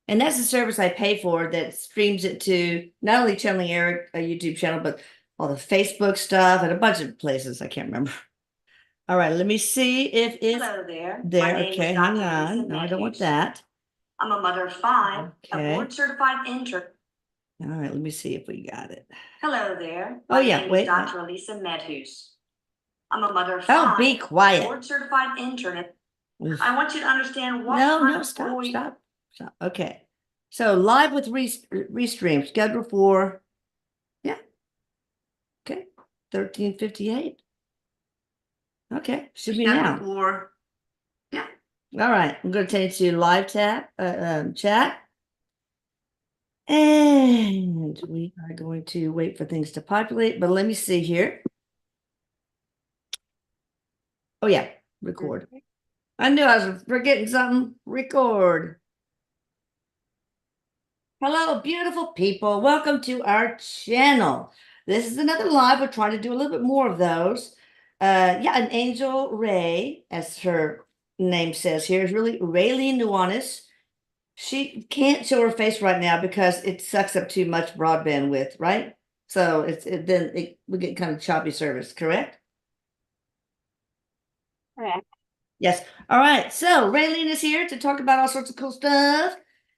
And that's the service I pay for that streams it to not only Channeling Eric, a YouTube channel, but all the Facebook stuff and a bunch of places. I can't remember. All right, let me see if it's Hello there. there. My name Okay, is hang Dr. Lisa on. No, I don't want Matthews. that. I'm a mother of five, a Okay. board-certified intern. All right, let me see if we got it. Hello there. Oh, My yeah, name is wait. Dr. Lisa Matthews. I'm a mother of Oh, be five, a quiet. board-certified intern. Oof. I want you to understand what No, kind no, of stop, boy. stop, stop. Okay. So live with restream scheduled for, yeah, okay, 13:58. Okay, should be now. For, yeah. All right, I'm going to take you to live chat. And we are going to wait for things to populate, but let me see here. Oh, yeah, record. I knew I was forgetting something. Record. Hello, beautiful people. Welcome to our channel. This is another live. We're trying to do a little bit more of those. Yeah, an angel Ray, as her name says here, is really Raylene Nuanis. She can't show her face right now because it sucks up too much broadband width, right? So we get kind of choppy service, correct? Correct. Yes. All right. So Raylene is here to talk about all sorts of cool stuff.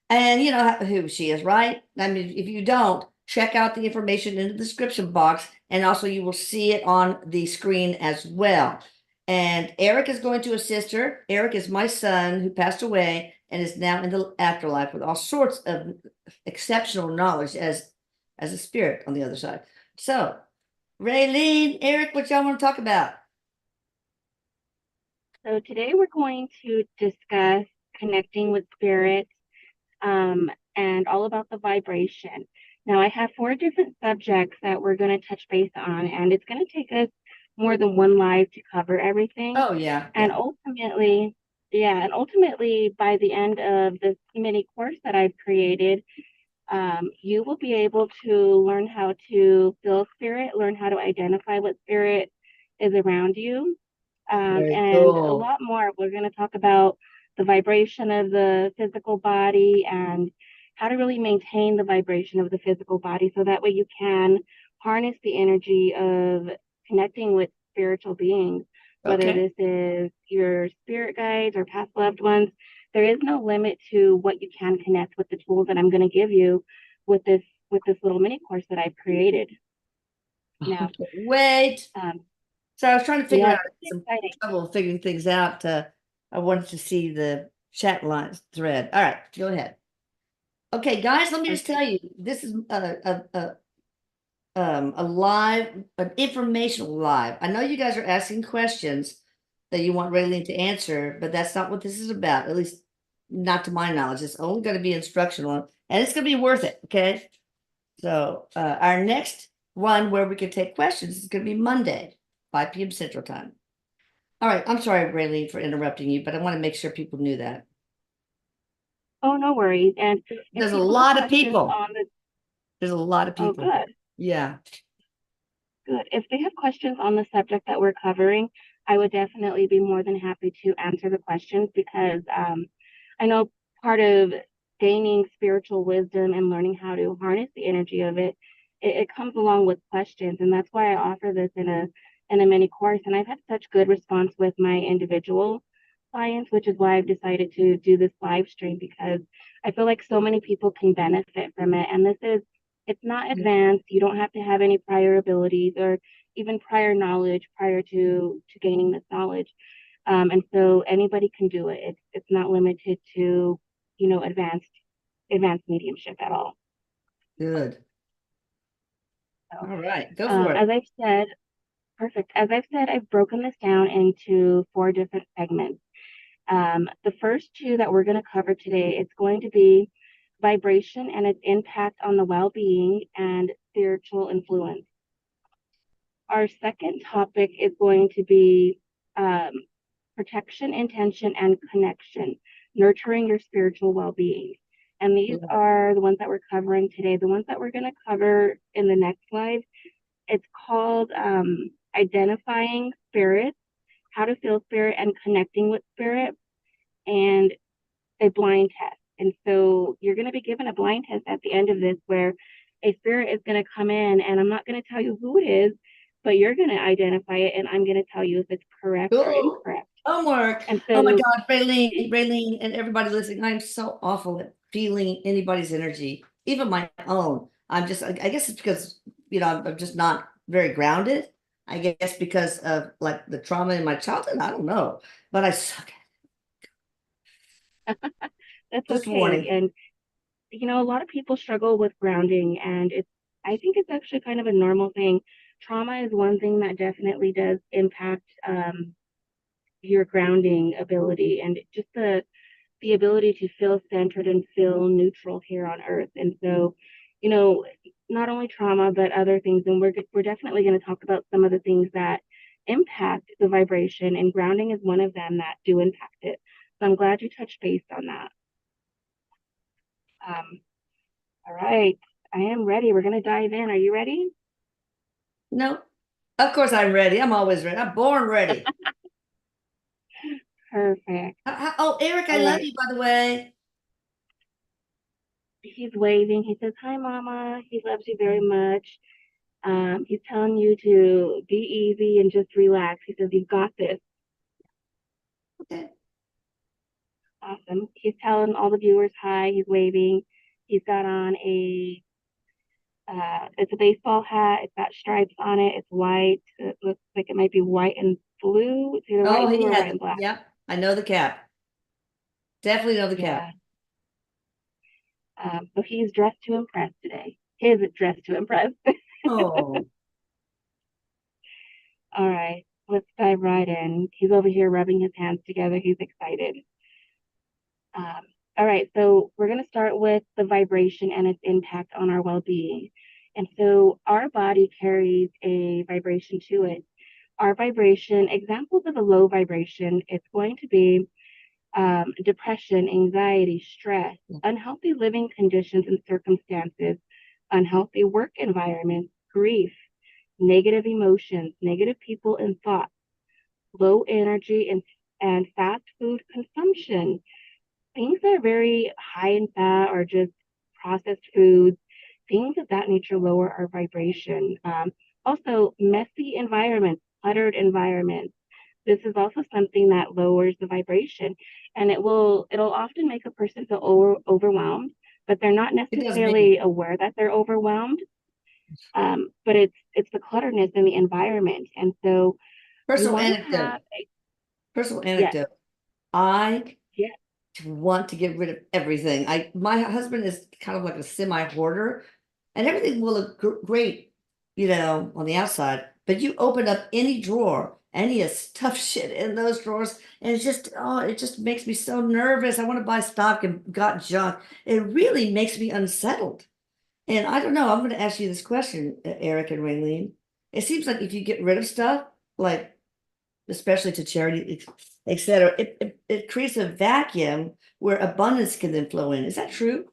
And you know who she is, right? I mean, if you don't, check out the information in the description box. And also you will see it on the screen as well. And Eric is going to assist her. Eric is my son who passed away and is now in the afterlife with all sorts of exceptional knowledge as a spirit on the other side. So, Raylene, Eric, what y'all want to talk about? So today we're going to discuss connecting with spirit and all about the vibration. Now I have 4 different subjects that we're going to touch base on, and it's going to take us more than one live to cover everything. Oh, yeah. And ultimately, by the end of this mini course that I've created, you will be able to learn how to feel spirit, learn how to identify what spirit is around you, Very and a cool. lot more. We're going to talk about the vibration of the physical body and how to really maintain the vibration of the physical body so that way you can harness the energy of connecting with spiritual beings, whether Okay. this is your spirit guides or past loved ones. There is no limit to what you can connect with the tools that I'm going to give you with this little mini course that I've created. Now, Wait. So I was trying to figure yeah, out it's some exciting. trouble figuring things out. I wanted to see the chat lines thread. All right, go ahead. Okay, guys, let me just Okay. tell you, this is a live, an informational live. I know you guys are asking questions that you want Raylene to answer, but that's not what this is about. At least not to my knowledge. It's only going to be instructional, and it's going to be worth it. Okay. So our next one where we can take questions is going to be Monday, 5 p.m. Central Time. All right. I'm sorry, Raylene, for interrupting you, but I want to make sure people knew that. Oh, no worries. And if There's a people have lot of questions people. on the, There's a lot of oh, people. good, Yeah. good. If they have questions on the subject that we're covering, I would definitely be more than happy to answer the questions because I know part of gaining spiritual wisdom and learning how to harness the energy of it comes along with questions, and that's why I offer this in a mini course. And I've had such good response with my individual clients, which is why I've decided to do this live stream because I feel like so many people can benefit from it. And it's not advanced. You don't have to have any prior abilities or even prior knowledge prior to gaining this knowledge. And so anybody can do it. It's not limited to, advanced mediumship at all. Good. So, All right. Go for it. as I've said, perfect. As I've said, I've broken this down into 4 different segments. The first 2 that we're going to cover today, it's going to be vibration and its impact on the well-being and spiritual influence. Our second topic is going to be um, protection, intention, and connection, nurturing your spiritual well-being. And these are the ones that we're covering today. The ones that we're going to cover in the next slide, it's called identifying spirit, how to feel spirit, and connecting with spirit, and a blind test. And so you're going to be given a blind test at the end of this where a spirit is going to come in, and I'm not going to tell you who it is, but you're going to identify it, and I'm going to tell you if it's correct or Cool. incorrect. Homework. And Oh my so, God, Raylene, and everybody listening, I'm so awful at feeling anybody's energy, even my own. I guess it's because, I'm just not very grounded. I guess because of like the trauma in my childhood. I don't know, but I suck. that's Just okay. warning. And a lot of people struggle with grounding, and I think it's actually kind of a normal thing. Trauma is one thing that definitely does impact your grounding ability, and just the ability to feel centered and feel neutral here on Earth. And so, not only trauma, but other things. And we're definitely going to talk about some of the things that impact the vibration, and grounding is one of them that do impact it. So I'm glad you touched base on that. All right, I am ready. We're going to dive in. Are you ready? No, of course I'm ready. I'm always ready. I'm born ready. Perfect. Oh, Eric, I All love right. you, by the way. He's waving. He says, "Hi, Mama." He loves you very much. He's telling you to be easy and just relax. He says, "You've got this." Okay. Awesome. He's telling all the viewers hi. He's waving. He's got on it's a baseball hat. It's got stripes on it. It's white. It looks like it might be white and blue. It's either white Oh, and blue he or white had, and black. yep. I know the cap. Definitely know the cap. Yeah. So he's dressed to impress today. His dressed to impress. Oh, All right. Let's dive right in. He's over here rubbing his hands together. He's excited. Um, all right, so we're going to start with the vibration and its impact on our well-being. And so our body carries a vibration to it. Our vibration, examples of a low vibration, it's going to be depression, anxiety, stress, unhealthy living conditions and circumstances, unhealthy work environments, grief, negative emotions, negative people and thoughts, low energy and fast food consumption, things that are very high in fat or just processed foods, things of that nature lower our vibration. Also, messy environments, cluttered environments. This is also something that lowers the vibration, and it'll often make a person feel overwhelmed, but they're not it does me. necessarily aware that they're overwhelmed. But it's the clutterness in the environment, and so we Personal want to anecdote. have a Personal yes, anecdote. I yes, want to get rid of everything. My husband is kind of like a semi-hoarder, and everything will look great, on the outside. But you open up any drawer, and he has stuffed shit in those drawers, and it just makes me so nervous. I want to buy stock and got junk. It really makes me unsettled. And I don't know. I'm going to ask you this question, Eric and Raylene. It seems like if you get rid of stuff, like especially to charity, etc., it creates a vacuum where abundance can then flow in. Is that true?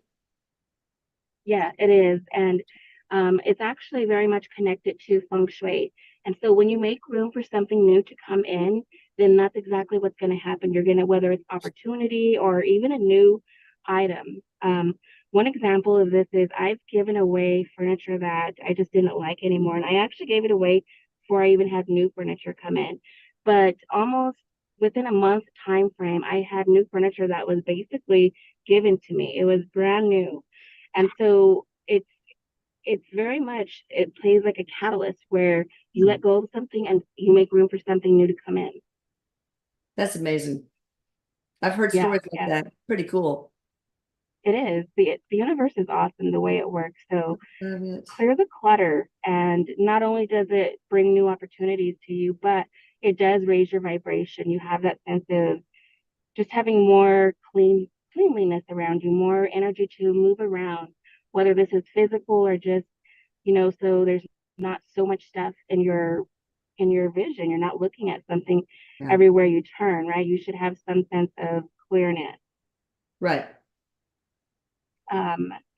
yeah, it is. And it's actually very much connected to feng shui. And so when you make room for something new to come in, then that's exactly what's going to happen. You're going to, whether it's opportunity or even a new item. One example of this is I've given away furniture that I just didn't like anymore. And I actually gave it away before I even had new furniture come in. But almost within a month time frame, I had new furniture that was basically given to me. It was brand new. And so it's very much, it plays like a catalyst where you let go of something and you make room for something new to come in. That's amazing. I've heard Yeah, stories like yeah, that. Pretty cool. it is. The universe is awesome the way it works. So Love it. clear the clutter, and not only does it bring new opportunities to you, but it does raise your vibration. You have that sense of just having more cleanliness around you, more energy to move around, whether this is physical or just, so there's not so much stuff in your vision. You're not looking at something Yeah. everywhere you turn, right? You should have some sense of clearness. Right.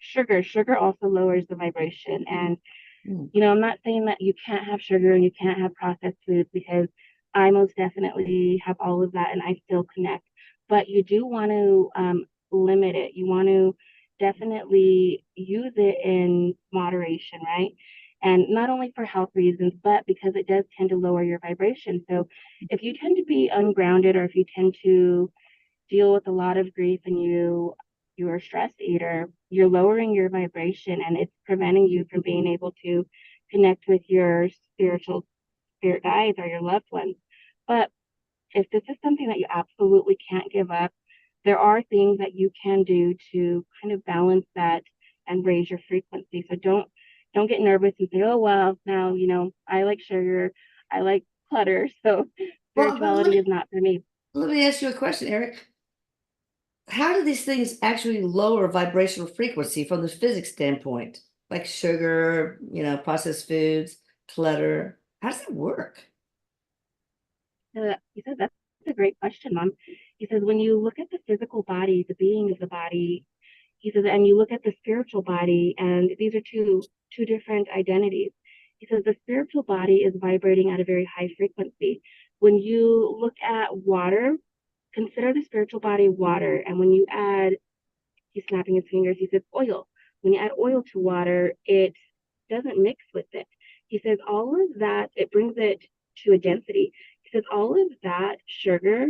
Sugar also lowers the vibration. And, Mm. I'm not saying that you can't have sugar and you can't have processed foods, because I most definitely have all of that and I still connect. But you do want to limit it. You want to definitely use it in moderation, right? And not only for health reasons, but because it does tend to lower your vibration. So if you tend to be ungrounded, or if you tend to deal with a lot of grief and you're a stress eater, you're lowering your vibration, and it's preventing you from being able to connect with your spirit guides or your loved ones. But if this is something that you absolutely can't give up, there are things that you can do to kind of balance that and raise your frequency. So don't get nervous and say, oh well, now I like sugar, I like clutter, so Well, but spirituality is not for me. let me ask you a question, Eric. How do these things actually lower vibrational frequency from the physics standpoint? Like sugar, processed foods, clutter. How does that work? He says that's a great question, Mom. He says when you look at the physical body, the being of the body, he says, and you look at the spiritual body, and these are two different identities. He says the spiritual body is vibrating at a very high frequency. When you look at water, consider the spiritual body water, and when you add, he's snapping his fingers, he says oil. When you add oil to water, it doesn't mix with it. He says all of that, it brings it to a density. He says all of that sugar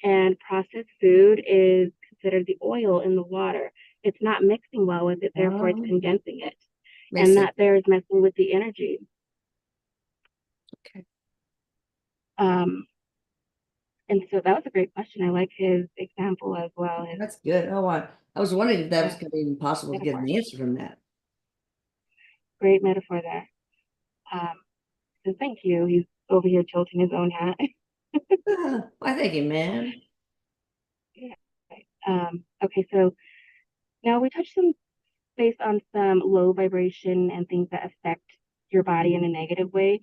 and processed food is considered the oil in the water. It's not mixing well with it, therefore it's Oh, condensing it. makes And sense. that there is messing with the energy. Okay. Um, and so that was a great question. I like his example as well. His That's good. Oh, I was wondering if that was going to be even possible to get metaphor. an answer from that. Great metaphor there. So thank you. He's over here tilting his own hat. Why, thank you, man. Yeah. Okay, so now we touched some based on some low vibration and things that affect your body in a negative way.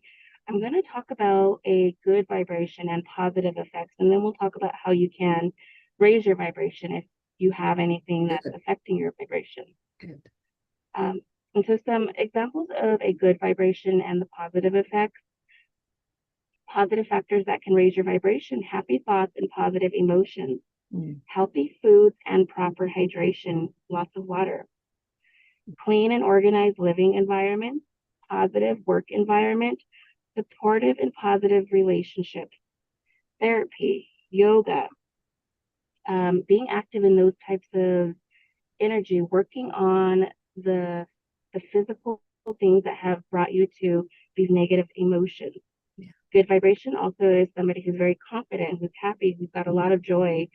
I'm going to talk about a good vibration and positive effects, and then we'll talk about how you can raise your vibration if you have anything that's Good. affecting your vibration. Good. Um, and so some examples of a good vibration and the positive effects. Positive factors that can raise your vibration: happy thoughts and positive emotions, healthy foods and proper hydration, lots of water, clean and organized living environment, positive work environment, supportive and positive relationships, therapy, yoga, being active in those types of energy, working on the physical things that have brought you to these negative emotions. Yeah. Good vibration also is somebody who's very confident, who's happy, who's got a lot of joy,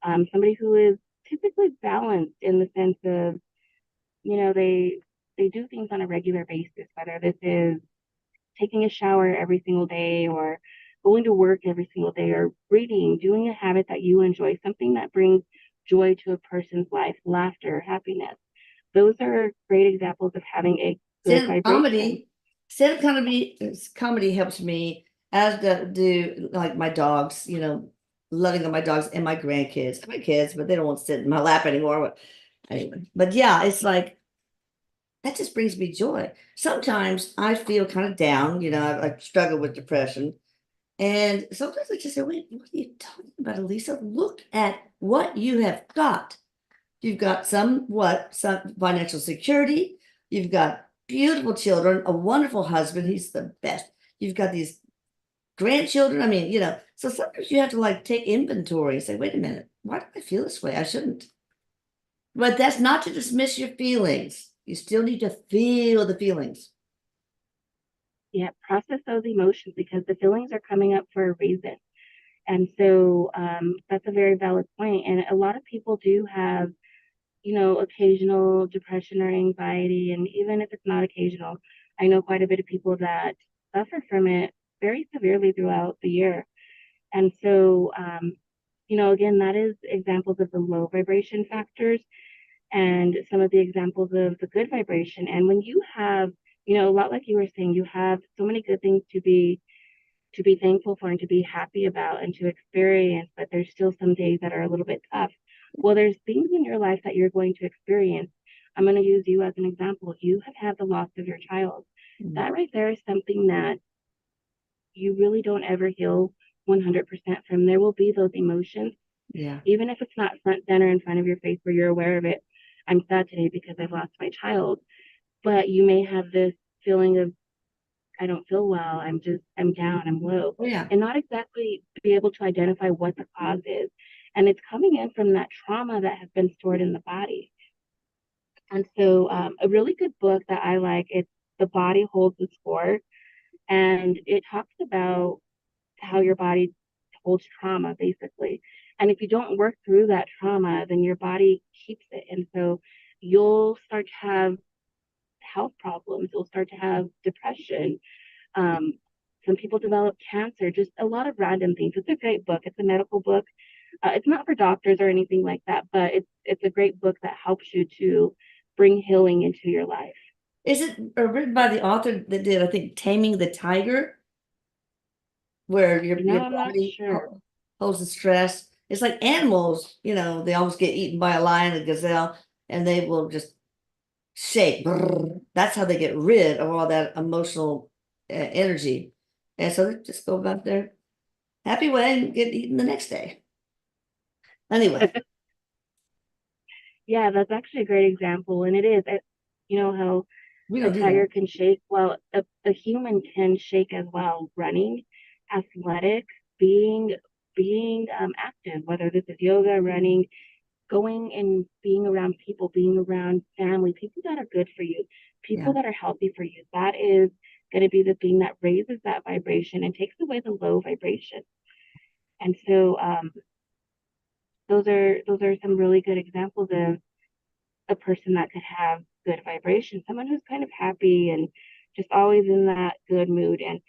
somebody who is typically balanced in the sense of, they do things on a regular basis, whether this is taking a shower every single day, or going to work every single day, or reading, doing a habit that you enjoy, something that brings joy to a person's life, laughter, happiness. Those are great examples of having a good vibration. Comedy helps me, as do like my dogs, loving on my dogs and my grandkids. I have my kids, but they don't want to sit in my lap anymore. But anyway, but yeah, it's like that just brings me joy. Sometimes I feel kind of down, I struggle with depression. And sometimes I just say, wait, what are you talking about, Elisa? Look at what you have got. You've got some financial security. You've got beautiful children, a wonderful husband. He's the best. You've got these grandchildren. I mean, so sometimes you have to like take inventory and say, wait a minute, why do I feel this way? I shouldn't. But that's not to dismiss your feelings. You still need to feel the feelings. Yeah, process those emotions because the feelings are coming up for a reason. And so that's a very valid point. And a lot of people do have, occasional depression or anxiety. And even if it's not occasional, I know quite a bit of people that suffer from it very severely throughout the year. And so, again, that is examples of the low vibration factors and some of the examples of the good vibration. And when you have, a lot like you were saying, you have so many good things to be thankful for and to be happy about and to experience, but there's still some days that are a little bit tough. Well, there's things in your life that you're going to experience. I'm going to use you as an example. You have had the loss of your child. Mm-hmm. That right there is something that you really don't ever heal 100% from. There will be those emotions. Yeah. Even if it's not front center in front of your face where you're aware of it. I'm sad today because I've lost my child, but you may have this feeling of, I don't feel well, I'm down, I'm low, Oh, yeah. and not exactly be able to identify what the cause is. And it's coming in from that trauma that has been stored in the body. And so, a really good book that I like, it's The Body Holds the Score, and it talks about how your body holds trauma, basically. And if you don't work through that trauma, then your body keeps it. And so you'll start to have health problems, you'll start to have depression. Um, some people develop cancer, just a lot of random things. It's a great book. It's a medical book. It's not for doctors or anything like that, but it's a great book that helps you to bring healing into your life. Is it written by the author that did, I think, Taming the Tiger, where your I'm not body sure. holds the stress? It's like animals, they almost get eaten by a lion, a gazelle, and they will just shake. Brrr. That's how they get rid of all that emotional energy. And so they just go about their happy way and get eaten the next day. Anyway, Yeah, that's actually a great example. And it is, you know, how we a don't do tiger that. can shake. Well, a human can shake as well, running, athletic, being active, whether this is yoga, running, going and being around people, being around family, people that are good for you, people Yeah. that are healthy for you. That is going to be the thing that raises that vibration and takes away the low vibration. And so, those are some really good examples of a person that could have good vibration, someone who's kind of happy and just always in that good mood. And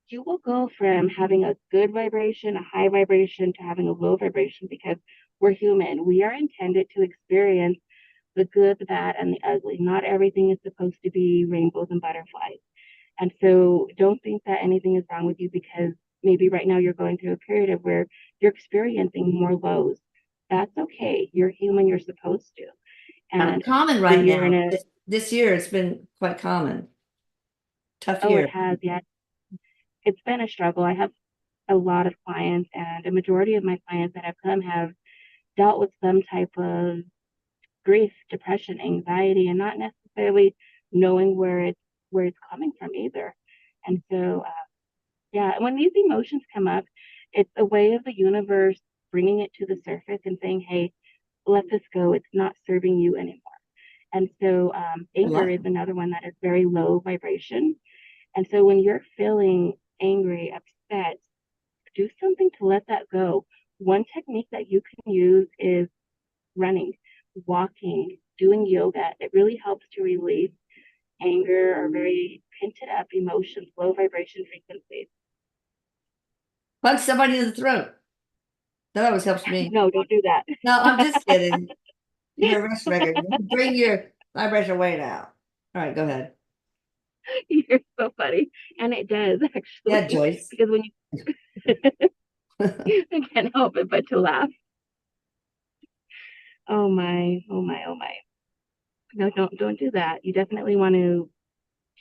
you will go from having a good vibration, a high vibration, to having a low vibration because we're human. We are intended to experience the good, the bad, and the ugly. Not everything is supposed to be rainbows and butterflies. And so don't think that anything is wrong with you because maybe right now you're going through a period of where you're experiencing more lows. That's okay. You're human. You're supposed to. Kind of And common when right you're in now. a, This year, it's been quite common. Tough oh, it year. has, yeah, it's been a struggle. I have a lot of clients, and a majority of my clients that have come have dealt with some type of grief, depression, anxiety, and not necessarily knowing where it's coming from either. And so, yeah, when these emotions come up, it's a way of the universe bringing it to the surface and saying, "Hey, let this go. It's not serving you anymore." And so, I anger love is it. another one that is very low vibration. And so, when you're feeling angry, upset, do something to let that go. One technique that you can use is running, walking, doing yoga. It really helps to release anger or very pinted up emotions, low vibration frequencies. Punch somebody in the throat. That always helps me. No, don't do that. No, I'm just kidding. Your arrest record. Bring your vibration way down. All right, go ahead. You're so funny. And it does Yeah, actually, Joyce. because when you I can't help it but to laugh. Oh my, oh my, oh my. No, don't do that. You definitely want to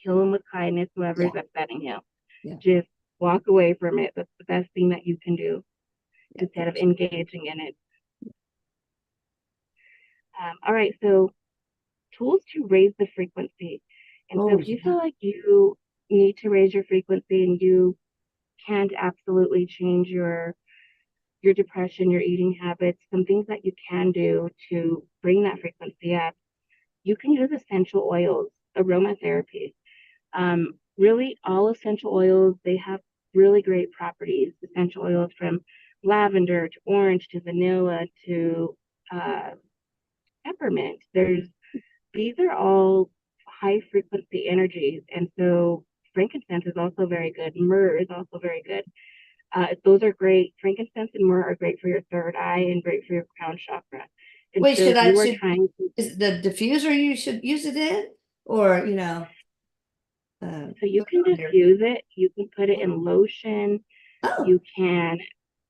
kill him with kindness, whoever is Yeah, upsetting you. yeah, Just walk away from it. That's the best thing that you can do yeah. instead of engaging in it. All right, so tools to raise the frequency. And so Oh, if you yeah. feel like you need to raise your frequency and you can't absolutely change your depression, your eating habits, some things that you can do to bring that frequency up, you can use essential oils, aromatherapy. Really, all essential oils, they have really great properties. Essential oils from lavender to orange to vanilla to uh, peppermint. These are all high frequency energies. And so frankincense is also very good. Myrrh is also very good. Those are great. Frankincense and myrrh are great for your third eye and great for your crown chakra. And Wait, so should if I you are should trying to, is it the diffuser you should use it in? Or, so you put it can on your diffuse it, you can put it in lotion, oh, you can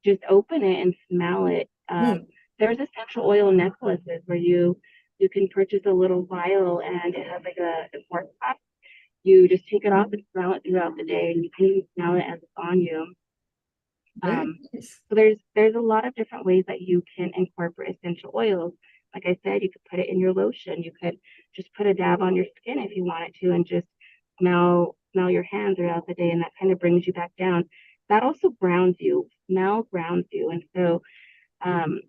just open it and smell it. hmm. There's essential oil necklaces where you can purchase a little vial and it has like a cork top. You just take it off and smell it throughout the day, and you can even smell it as it's on you. Very nice. So there's a lot of different ways that you can incorporate essential oils. Like I said, you could put it in your lotion. You could just put a dab on your skin if you wanted to, and just smell your hands throughout the day, and that kind of brings you back down. That also grounds you. Smell grounds you, and so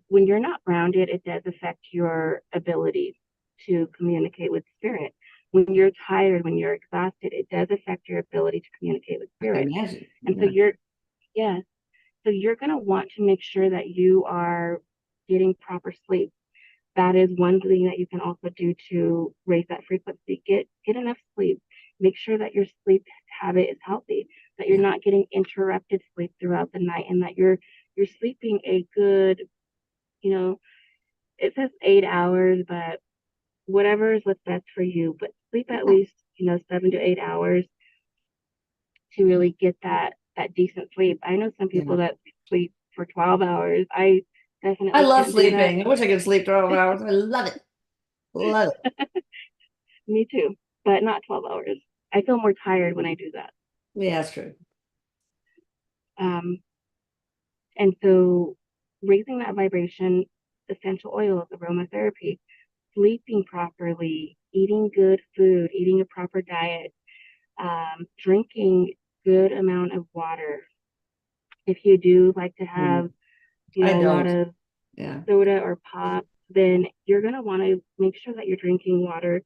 when you're not grounded, it does affect your ability to communicate with spirit. When you're tired, when you're exhausted, it does affect your ability to communicate with I can spirit. imagine. And so Yeah. yeah, so you're going to want to make sure that you are getting proper sleep. That is one thing that you can also do to raise that frequency. Get enough sleep. Make sure that your sleep habit is healthy, that you're Yeah. not getting interrupted sleep throughout the night, and that you're sleeping a good, you know, it says 8 hours, but whatever is what's best for you. But sleep at least, 7 to 8 hours to really get that decent sleep. I know some Yeah. people that sleep for 12 hours. I I definitely love can't do that. sleeping. I wish I could sleep 12 hours. I love it. Love it. Me too, but not 12 hours. I feel more tired when I do that. Yeah, that's true. Um, and so raising that vibration, essential oils, aromatherapy, sleeping properly, eating good food, eating a proper diet, drinking good amount of water. If you do like to Mm. have, I a lot don't. of Yeah. soda or pop, then you're going to want to make sure that you're drinking water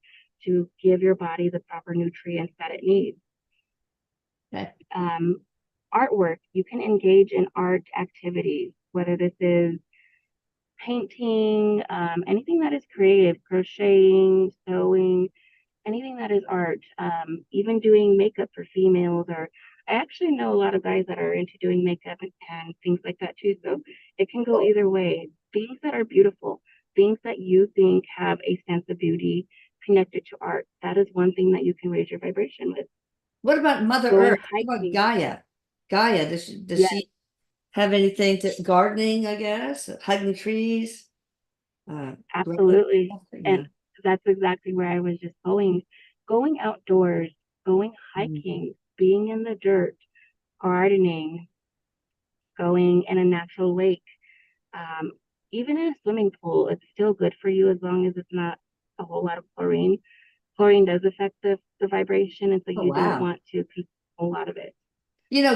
to give your body the proper nutrients that it needs. Okay. Artwork, you can engage in art activities, whether this is painting, anything that is creative, crocheting, sewing, anything that is art, even doing makeup for females. Or I actually know a lot of guys that are into doing makeup and things like that too. So it can go either way. Things that are beautiful, things that you think have a sense of beauty connected to art. That is one thing that you can raise your vibration with. What about Mother Going Earth? What about hiking. Gaia? Gaia, does Yes, she have anything to gardening, I guess? Hugging trees? Growing? absolutely. Yeah. And that's exactly where I was just going. Going outdoors, going Mm. hiking, being in the dirt, gardening, going in a natural lake, um, even in a swimming pool, it's still good for you as long as it's not a whole lot of chlorine. Chlorine does affect the vibration, and so Oh, you don't wow. want to consume a whole lot of it.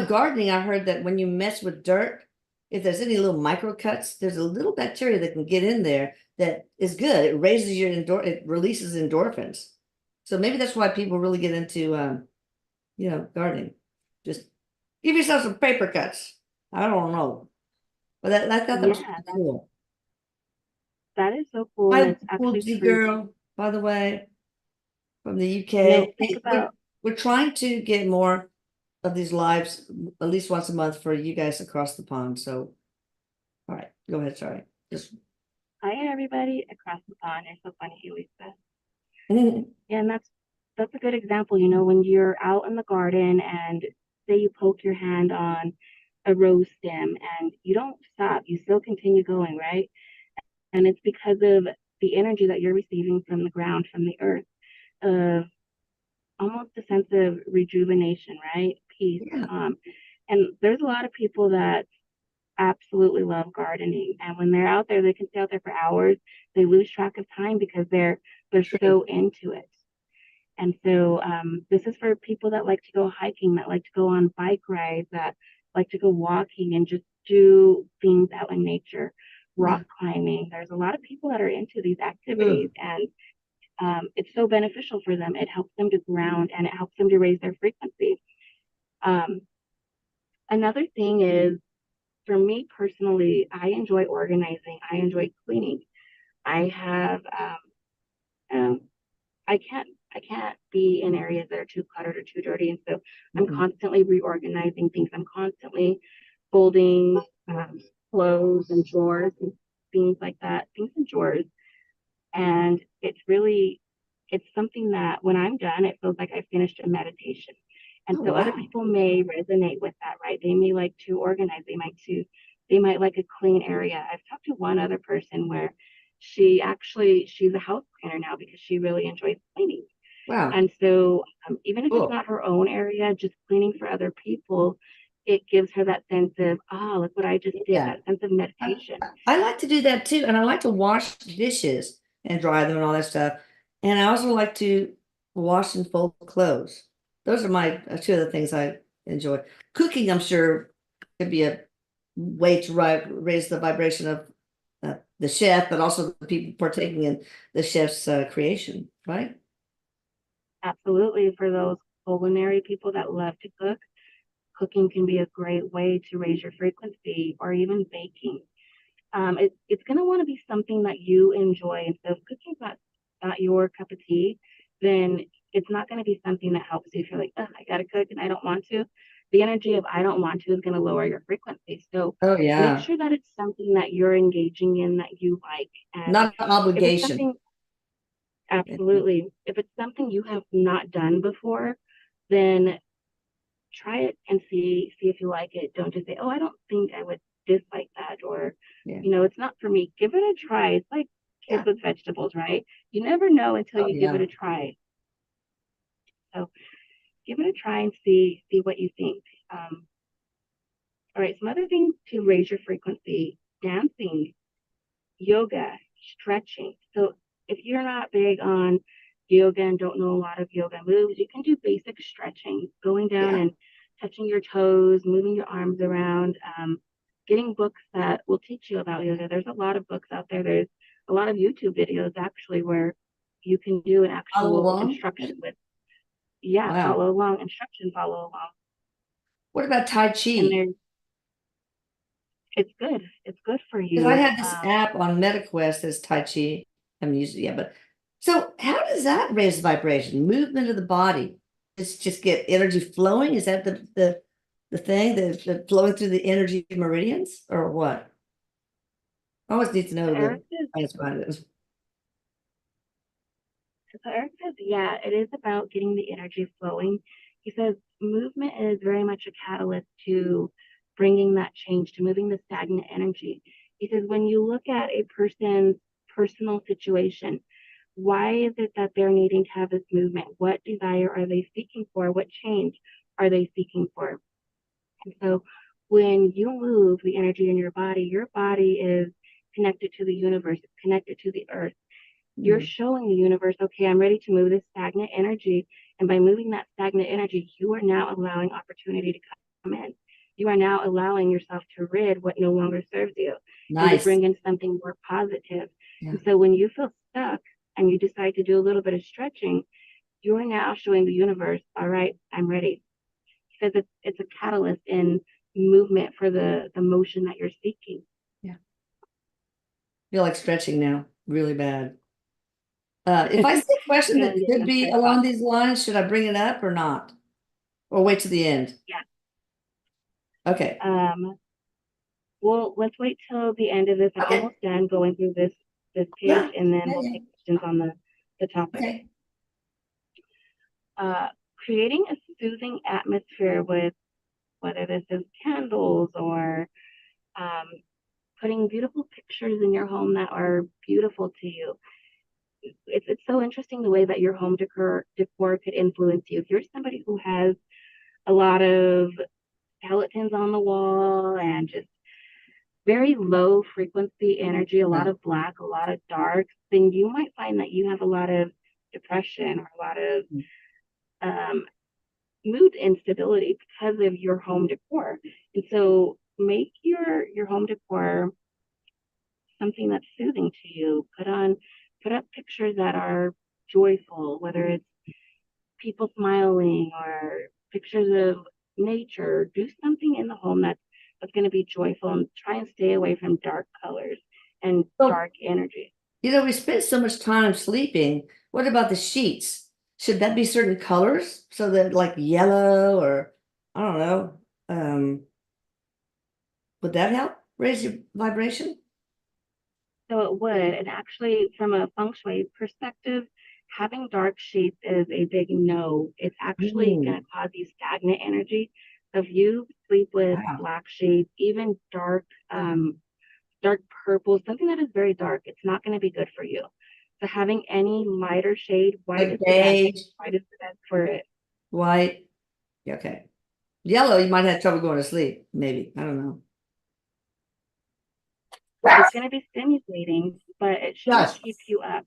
Gardening, I heard that when you mess with dirt, if there's any little micro cuts, there's a little bacteria that can get in there that is good. It raises it releases endorphins. So maybe that's why people really get into gardening. Just give yourself some paper cuts. I don't know. But I thought that was Yeah, cool. that is so cool, and Hi, it's actually Woodsy true. girl, by the way, from the UK. Think We're about we're trying to get more of these lives at least once a month for you guys across the pond. So, all right, go ahead. Sorry. Just hi everybody across the pond. You're so funny, Lisa. Yeah, and that's a good example. When you're out in the garden and say you poke your hand on a rose stem and you don't stop, you still continue going, right? And it's because of the energy that you're receiving from the ground, from the earth, of almost a sense of rejuvenation, right? Peace, yeah, calm. And there's a lot of people that absolutely love gardening. And when they're out there, they can stay out there for hours. They lose track of time because they're true. so into it. And so this is for people that like to go hiking, that like to go on bike rides, that like to go walking and just do things out in nature, Yeah. rock climbing. There's a lot of people that are into these activities, Ooh. and it's so beneficial for them. It helps them to ground and it helps them to raise their frequency. Um, Another thing is, for me personally, I enjoy organizing, I enjoy cleaning. I have um, I can't be in areas that are too cluttered or too dirty. And so I'm Mm-mm. constantly reorganizing things. I'm constantly folding clothes and drawers and things like that, things in drawers. And it's something that when I'm done, it feels like I finished a meditation. And Oh, so other wow. people may resonate with that, right? They may like to organize. They might like a clean area. I've talked to one other person where she's a house cleaner now because she really enjoys cleaning. Wow. And so even if it's Cool. not her own area, just cleaning for other people it gives her that sense of, oh, look what I just did, Yeah. that sense of meditation. I like to do that too, and I like to wash dishes and dry them and all that stuff. And I also like to wash and fold clothes. Those are my two of the things I enjoy. Cooking, I'm sure, could be a way to raise the vibration of the chef, but also the people partaking in the chef's creation, right? Absolutely. For those culinary people that love to cook, cooking can be a great way to raise your frequency, or even baking. It's going to want to be something that you enjoy. And so if cooking's not your cup of tea, then it's not going to be something that helps you. If you're like, oh, I got to cook and I don't want to, the energy of I don't want to is going to lower your frequency. So Oh make yeah, sure that it's something that you're engaging in, that you like. And not an if it's obligation. something, absolutely, if it's something you have not done before, then try it and see if you like it. Don't just say, oh, I don't think I would dislike that, or Yeah, it's not for me. Give it a try. It's like kids yeah, with vegetables, right? You never know until oh you give it yeah. a try. So give it a try and see what you think. All right, some other things to raise your frequency: dancing, yoga, stretching. So if you're not big on yoga and don't know a lot of yoga moves, you can do basic stretching, going down Yeah. and touching your toes, moving your arms around, getting books that will teach you about yoga. There's a lot of books out there. There's a lot of YouTube videos actually where you can do an All actual along. instruction with, yeah, Wow. follow along, instruction, follow along. What about Tai And Chi? there's, it's good. It's good for Because I you. had this app on MetaQuest that's Tai Chi. I haven't used it yet, but so how does that raise the vibration? Movement of the body. It's just get energy flowing. Is that the thing the flowing through the energy meridians or what? I always need to know the Eric says, science behind it. yeah, it is about getting the energy flowing. He says movement is very much a catalyst to bringing that change, to moving the stagnant energy. He says when you look at a person's personal situation, why is it that they're needing to have this movement? What desire are they seeking for? What change are they seeking for? And so when you move the energy in your body is connected to the universe, it's connected to the earth. You're showing the universe, okay, I'm ready to move this stagnant energy. And by moving that stagnant energy, you are now allowing opportunity to come in. You are now allowing yourself to rid what no longer serves you and to Nice. bring in something more positive. Yeah. And so when you feel stuck and you decide to do a little bit of stretching, you are now showing the universe, all right, I'm ready. Because it's a catalyst in movement for the motion that you're seeking. Yeah. Feel like stretching now, really bad. If I see a question that Feeling it could and be stretch off. along these lines, should I bring it up or not? Or wait to the end? Yeah. Okay. Well, let's wait till the end of this. I'm Okay. almost done going through this page, Yeah. and then Yeah, we'll yeah. take questions on the topic. Okay. Creating a soothing atmosphere with whether this is candles or um, putting beautiful pictures in your home that are beautiful to you. It's so interesting the way that your home decor could influence you. If you're somebody who has a lot of skeletons on the wall and just very low frequency energy, a lot Yeah. of black, a lot of dark, then you might find that you have a lot of depression or a lot of um, mood instability because of your home decor. And so make your home decor something that's soothing to you. Put up pictures that are joyful, whether it's people smiling or pictures of nature. Do something in the home that's going to be joyful, and try and stay away from dark colors and So, dark energy. we spend so much time sleeping. What about the sheets? Should that be certain colors? So that like yellow or I don't know. Would that help raise your vibration? So it would. And actually, from a feng shui perspective, having dark sheets is a big no. It's actually going Mm, to cause you stagnant energy. So if you sleep with wow. black sheets, even dark purple, something that is very dark, it's not going to be good for you. So having any lighter shade, white Like is the best. beige, White is the best for it. white. Yeah, okay. Yellow, you might have trouble going to sleep. Maybe. I don't know. It's going to be stimulating, but it shouldn't Gosh. keep you up.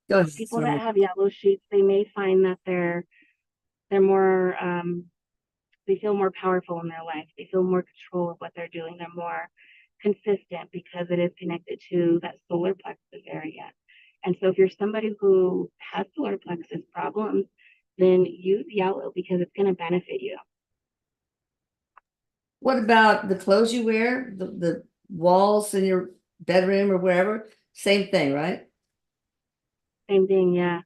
Go ahead. People that have yellow sheets, they may find that they're more they feel more powerful in their life. They feel more control of what they're doing. They're more consistent because it is connected to that solar plexus area. And so if you're somebody who has solar plexus problems, then use yellow because it's going to benefit you. What about the clothes you wear, the walls in your bedroom or wherever? Same thing, right? Same thing, yeah.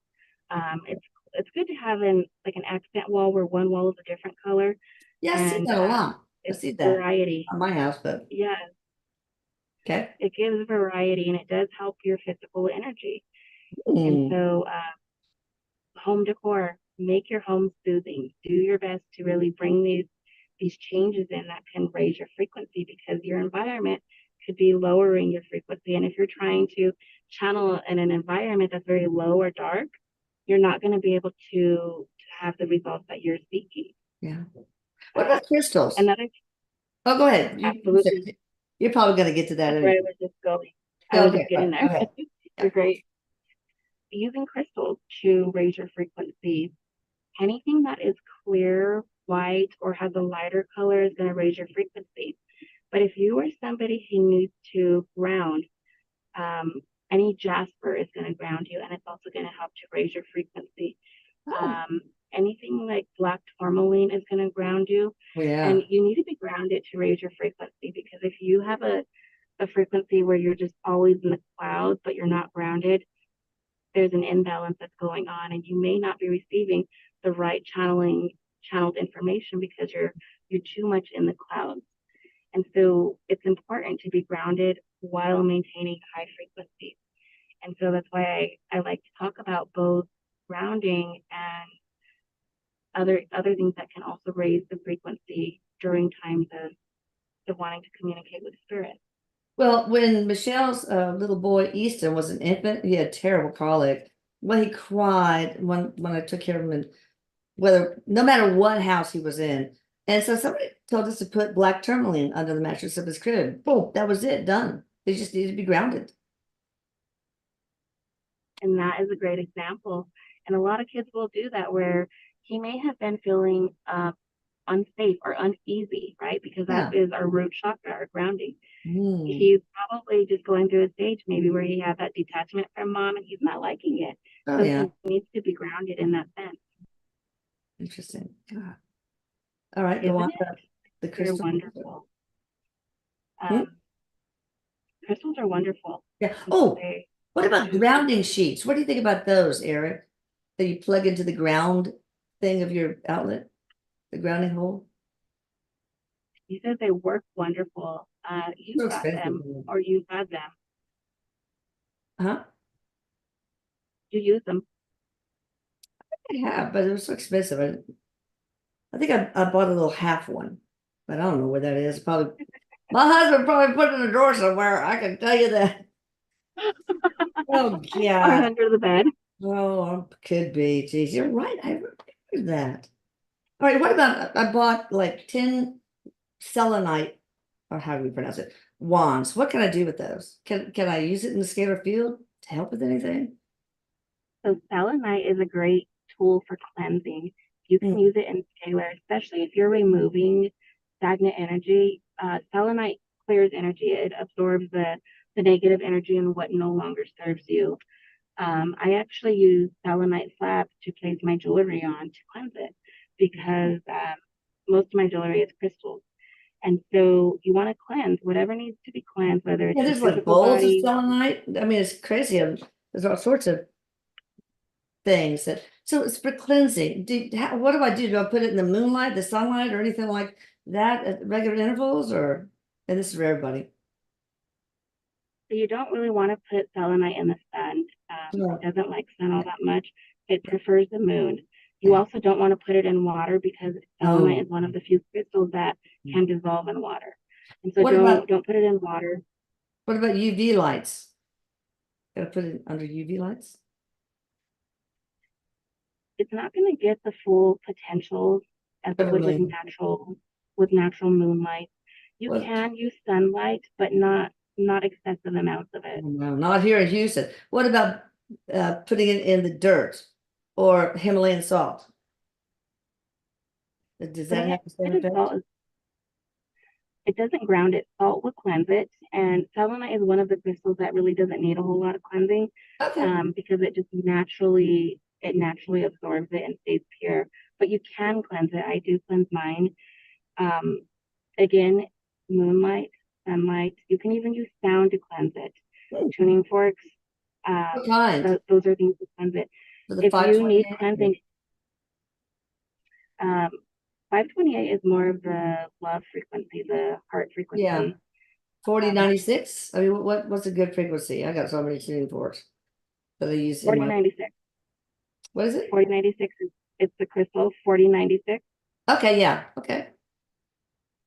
It's good to have an accent wall where one wall is a different color, Yeah, I see and that a lot. I it's see that variety. on my house, but Yeah, okay. it gives variety and it does help your physical energy. And Hmm. so, home decor, make your home soothing. Do your best to really bring these changes in that can raise your frequency because your environment could be lowering your frequency. And if you're trying to channel in an environment that's very low or dark, you're not going to be able to have the results that you're seeking. Yeah. What about crystals? Another, Oh, go ahead. absolutely, You're probably going to get to that that's where anyway. I was just going. I was just Okay, getting right. Go there. ahead. You're great. Using crystals to raise your frequency. Anything that is clear, white, or has a lighter color is going to raise your frequency. But if you are somebody who needs to ground, any jasper is going to ground you, and it's also going to help to raise your frequency. Oh, Anything like black tourmaline is going to ground you, yeah. and you need to be grounded to raise your frequency because if you have a frequency where you're just always in the clouds, but you're not grounded, there's an imbalance that's going on, and you may not be receiving the right channeled information because you're too much in the clouds. And so it's important to be grounded while maintaining high frequency. And so that's why I like to talk about both grounding and other things that can also raise the frequency during times of wanting to communicate with spirit. Well, when Michelle's little boy Easton was an infant, he had terrible colic. Well, he cried when I took care of him, and whether no matter what house he was in. And so somebody told us to put black tourmaline under the mattress of his crib. Boom, that was it, done. They just needed to be grounded. And that is a great example. And a lot of kids will do that where he may have been feeling unsafe or uneasy, right? Because that Yeah. is our root chakra, our grounding. Mm. He's probably just going through a stage maybe where he had that detachment from mom and he's not liking it. Oh, So yeah. he needs to be grounded in that sense. Interesting. God. All right, go Isn't on it? to the They're crystal. wonderful. Hmm? Crystals are wonderful. Yeah. And so Oh, what about grounding sheets? What do you think about those, Eric? That you plug into the ground thing of your outlet, the grounding hole? he says they work wonderful. You So got expensive. them or you've had them. Huh? You use them. I have, but it was so expensive. I think I bought a little half one, but I don't know where that is. Probably my husband probably put it in a drawer somewhere. I can tell you that. Oh Or yeah. under the bed. Oh, could be. Geez, you're right. I remember that. All right. What about I bought like 10 selenite, or how do we pronounce it? Wands. What can I do with those? Can I use it in the scalar field to help with anything? So selenite is a great tool for cleansing. You can Hmm. use it in scalar, especially if you're removing stagnant energy. Selenite clears energy. It absorbs the negative energy and what no longer serves you. I actually use selenite slabs to place my jewelry on to cleanse it because most of my jewelry is crystals. And so you want to cleanse whatever needs to be cleansed, whether it's Yeah, your there's like physical bowls of body. selenite. I mean, it's crazy. There's all sorts of things that. So it's for cleansing. What do I do? Do I put it in the moonlight, the sunlight, or anything like that at regular intervals? Or and this is for everybody. So you don't really want to put selenite in the sun. Yeah. It doesn't like sun all that much. It prefers the moon. You Yeah. also don't want to put it in water because selenite Oh. is one of the few crystals that can dissolve in water. And so What about don't put it in water. UV lights? Gotta put it under UV lights? It's not going to get the full potential as it would Totally. with natural moonlight. You Well, can use sunlight, but not excessive amounts of it. no, not here in Houston. What about putting it in the dirt or Himalayan salt? Does that Putting it have the same in effect? salt, it doesn't ground it. Salt will cleanse it, and selenite is one of the crystals that really doesn't need a whole lot of cleansing, Okay. because it naturally absorbs it and stays pure. But you can cleanse it. I do cleanse mine. Um, Again, moonlight, sunlight. You can even use sound to cleanse it. Hmm. Tuning forks. What kind? Those are things to cleanse it. For the If you need 528? cleansing, um, 528 is more of the love frequency, the heart Yeah. frequency. 4096? I mean, what's a good frequency? I got so many tuning forks that I use in my, 4096. what is it? 4096 is it's the crystal 4096, Okay, yeah. Okay.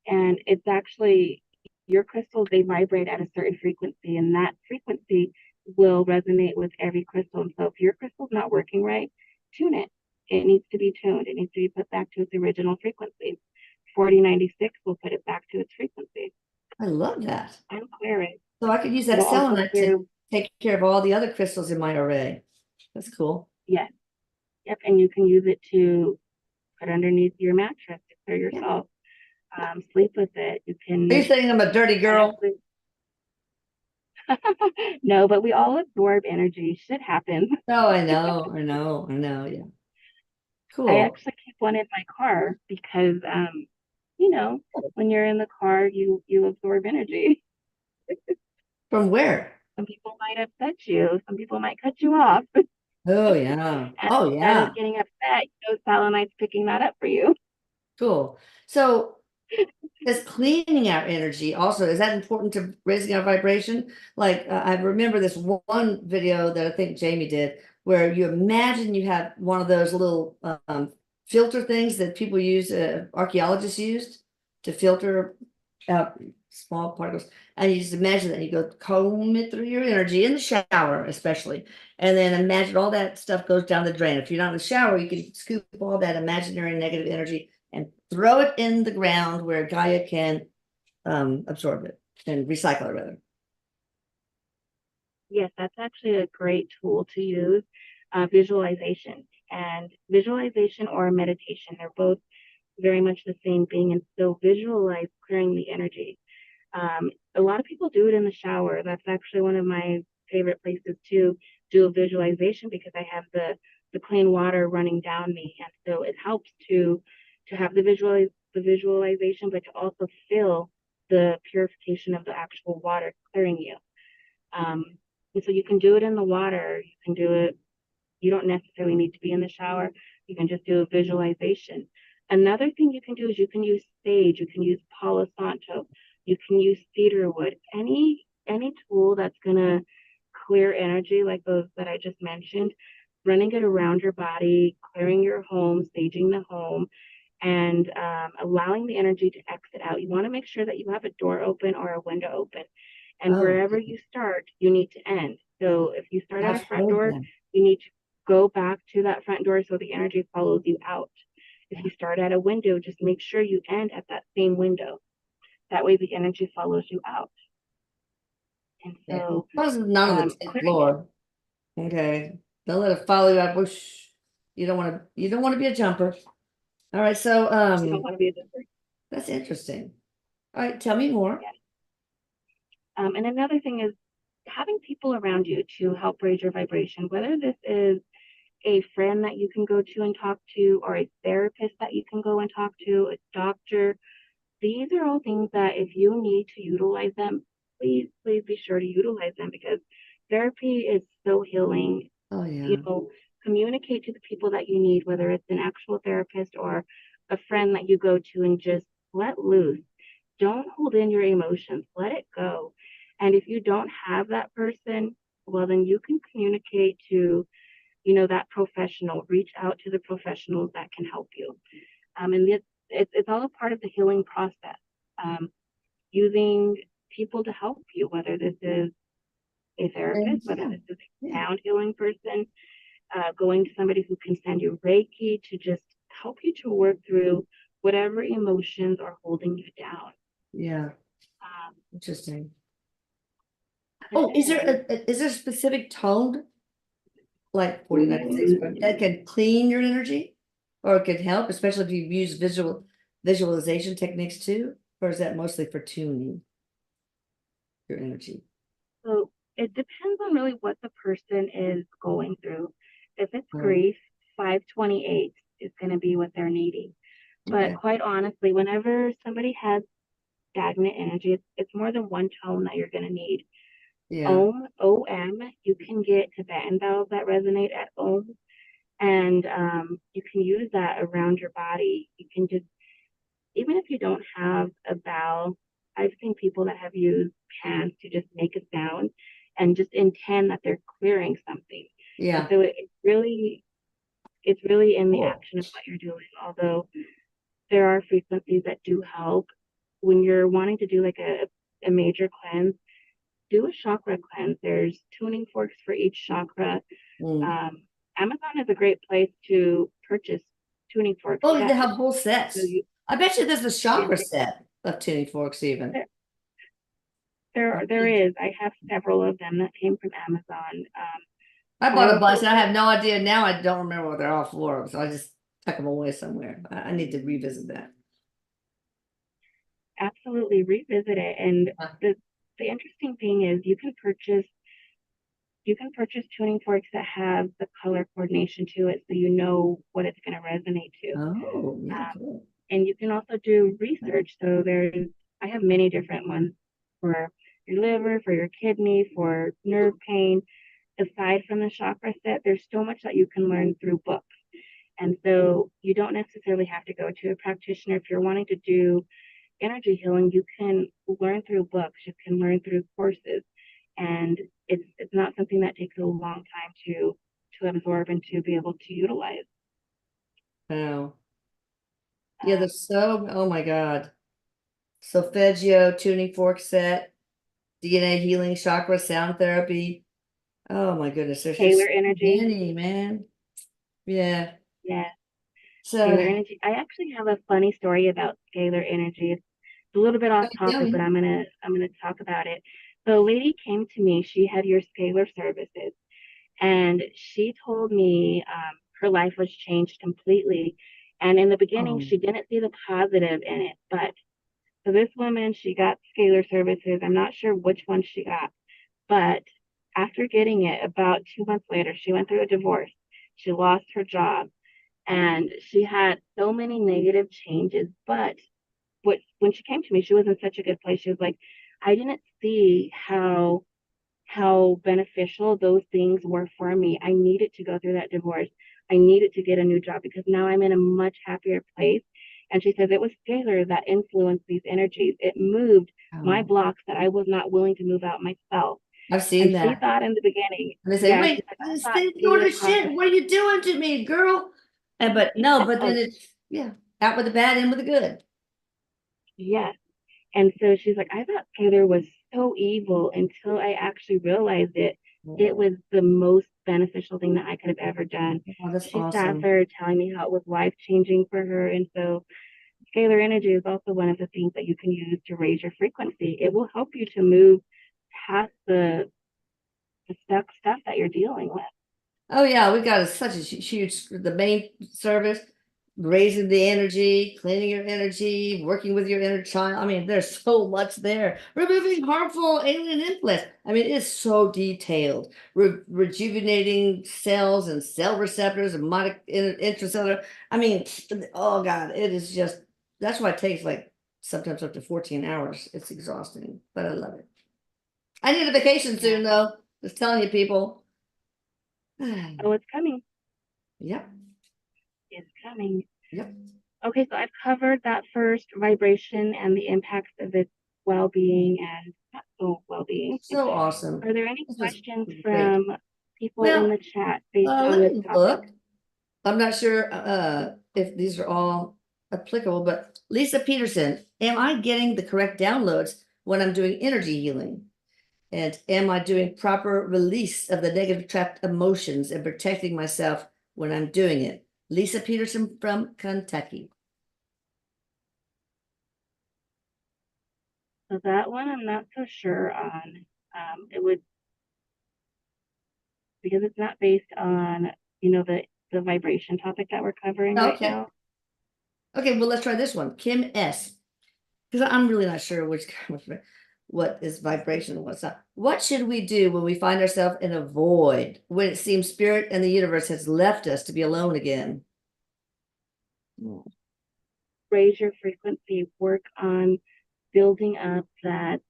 and it's actually your crystals, they vibrate at a certain frequency, and that frequency will resonate with every crystal. And so if your crystal's not working right, tune it. It needs to be tuned. It needs to be put back to its original frequency. 4096 will put it back to its frequency I love that. and clear it. So I could use that It'll also selenite clear, to take care of all the other crystals in my array. That's cool. yes, yep, and you can use it to put underneath your mattress to clear Yeah. yourself. Sleep with it. You Are you can saying I'm a dirty girl? no, but we all absorb energy. Shit happens. No, I know, I know, I know. Yeah. I Cool. actually keep one in my car because, you know, when you're in the car, you absorb energy. From where? Some people might upset you. Some people might cut you off. Oh, yeah. And Oh, instead yeah. of getting upset, selenite's picking that up for you. Cool. So is cleaning our energy also, is that important to raising our vibration? Like, I remember this one video that I think Jamie did, where you imagine you have one of those little filter things that people use, archaeologists used to filter out small particles. And you just imagine that you go comb it through your energy in the shower, especially. And then imagine all that stuff goes down the drain. If you're not in the shower, you can scoop all that imaginary negative energy and throw it in the ground where Gaia can absorb it and recycle it rather. Yes, that's actually a great tool to use. Visualization and visualization or meditation, they're both very much the same thing. And so visualize clearing the energy. A lot of people do it in the shower. That's actually one of my favorite places to do a visualization because I have the clean water running down me, and so it helps to have the visualization, but to also feel the purification of the actual water clearing you. Um, and so you can do it in the water. You can do it. You don't necessarily need to be in the shower. You can just do a visualization. Another thing you can do is you can use sage, you can use Palo Santo, you can use cedar wood, any tool that's gonna clear energy like those that I just mentioned, running it around your body, clearing your home, saging the home, and allowing the energy to exit out. You want to make sure that you have a door open or a window open. And Oh, wherever you start, you need to end. So if you start at I've a front heard door, that. you need to go back to that front door so the energy follows you out. If you start at a window, just make sure you end at that same window. That way the energy follows you out. And Yeah. so Plus it's not on the 10th clearing floor. Okay. Don't let it follow you out. Whoosh. You don't want to be a jumper. All right, so you don't want to be a different. that's interesting. All right, tell me more. Yeah. And another thing is having people around you to help raise your vibration, whether this is a friend that you can go to and talk to, or a therapist that you can go and talk to, a doctor. These are all things that if you need to utilize them, please be sure to utilize them because therapy is so healing. Oh yeah. Communicate to the people that you need, whether it's an actual therapist or a friend that you go to, and just let loose. Don't hold in your emotions, let it go. And if you don't have that person, well, then you can communicate to, that professional, reach out to the professionals that can help you. And it's all a part of the healing process. Using people to help you, whether this is a therapist, whether Yeah. this is a Yeah. sound healing person, going to somebody who can send you Reiki to just help you to work through whatever emotions are holding you down. Yeah. Um, Interesting. but Oh, is there then, is there a specific tone like 49 that can clean your energy or it could help, especially if you use visualization techniques too? Or is that mostly for tuning your energy? so it depends on really what the person is going through. If it's Oh, grief, 528 is going to be what they're needing. But okay. quite honestly, whenever somebody has stagnant energy, it's more than one tone that you're going to need. Yeah. OM, you can get Tibetan bells that resonate at Om, and you can use that around your body. You can just, even if you don't have a bell, I've seen people that have used pans to just make a sound and just intend that they're clearing something. And Yeah. so it's really in the Cool. action of what you're doing. Although there are frequencies that do help when you're wanting to do like a major cleanse, do a chakra cleanse. There's tuning forks for each chakra. Mm. Um, Amazon is a great place to purchase tuning fork Oh, they sets. have whole So sets. you, I bet you there's a yeah, chakra set of tuning forks even. there, there is. I have several of them that came from Amazon. I I bought a bunch also and I have no idea now. I don't remember what they're all for, so I just tuck them away somewhere. I need to revisit that. absolutely revisit it. And Uh, the interesting thing is you can purchase tuning forks that have the color coordination to it, so you know what it's going to resonate to. Oh, yeah, Um, cool. and you can also do research. So I have many different ones for your liver, for your kidney, for nerve pain. Aside from the chakra set, there's so much that you can learn through books. And so you don't necessarily have to go to a practitioner. If you're wanting to do energy healing, you can learn through books, you can learn through courses. And it's not something that takes a long time to absorb and to be able to utilize. Wow. Yeah, Um, there's so, oh my God. Solfeggio, tuning fork set, DNA healing, chakra, sound therapy. Oh my goodness, there's just Scalar so energy, many, man. Yeah. yeah, So, scalar energy. I actually have a funny story about scalar energy. It's a little bit off tell topic, but me. I'm gonna talk about it. So a lady came to me. She had your scalar services, and she told me her life was changed completely. And in the beginning, Oh, she didn't see the positive in it. But so this woman, she got scalar services. I'm not sure which one she got, but after getting it, about 2 months later, she went through a divorce. She lost her job, and she had so many negative changes. But when she came to me, she was in such a good place. She was like, I didn't see how beneficial those things were for me. I needed to go through that divorce. I needed to get a new job because now I'm in a much happier place. And she says it was scalar that influenced these energies. It moved my oh. blocks that I was not willing to move out myself. I've And seen she that. thought in the beginning, And they say, yeah, wait, she's like, I thought stay you doing were this shit. What are you doing to me, girl? And but no, but then yes, it's yeah, out with the bad, in with the good. yes. And so she's like, I thought Taylor was so evil until I actually realized it Oh, was the most beneficial thing that I could have ever done. that's She sat awesome. there telling me how it was life changing for her. And so scalar energy is also one of the things that you can use to raise your frequency. It will help you to move past the stuck stuff that you're dealing with. Oh yeah, we got such a huge the main service, raising the energy, cleaning your energy, working with your inner child. I mean, there's so much there. Removing harmful alien influence. I mean, it's so detailed. Rejuvenating cells and cell receptors and intracellular. I mean, oh God, it is just that's why it takes like sometimes up to 14 hours. It's exhausting, but I love it. I need a vacation Yeah. soon though. Just telling you people. Oh, it's coming. Yep. It's coming. Yep. Okay, so I've covered that first vibration and the impacts of its well-being and not so well-being. So awesome. Are there any This was questions great. from people in Well, the chat based on let this me topic? look. I'm not sure if these are all applicable, but Lisa Peterson, am I getting the correct downloads when I'm doing energy healing? And am I doing proper release of the negative trapped emotions and protecting myself when I'm doing it? Lisa Peterson from Kentucky. So that one I'm not so sure on. It would, because it's not based on, the vibration topic that we're covering right Okay. now. Okay, well, let's try this one. Kim S. Because I'm really not sure what is vibration and what's not. What should we do when we find ourselves in a void, when it seems spirit and the universe has left us to be alone again? Raise your frequency, work on building up that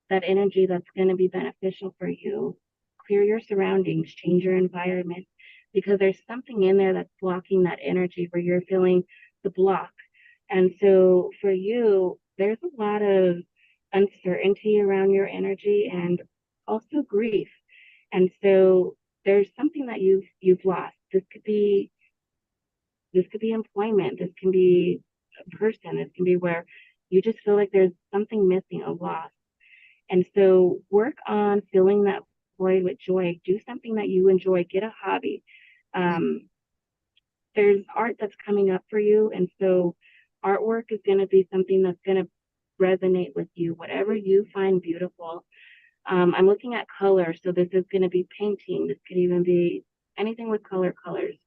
energy that's going to be beneficial for you. Clear your surroundings, change your environment, because there's something in there that's blocking that energy where you're feeling the block. And so for you, there's a lot of uncertainty around your energy and also grief. And so there's something that you've lost. This could be employment, this can be a person, this can be where you just feel like there's something missing, a loss. And so work on filling that void with joy. Do something that you enjoy. Get a hobby. There's art that's coming up for you. And so artwork is going to be something that's going to resonate with you, whatever you find beautiful. I'm looking at color. So this is going to be painting. This could even be anything with colors.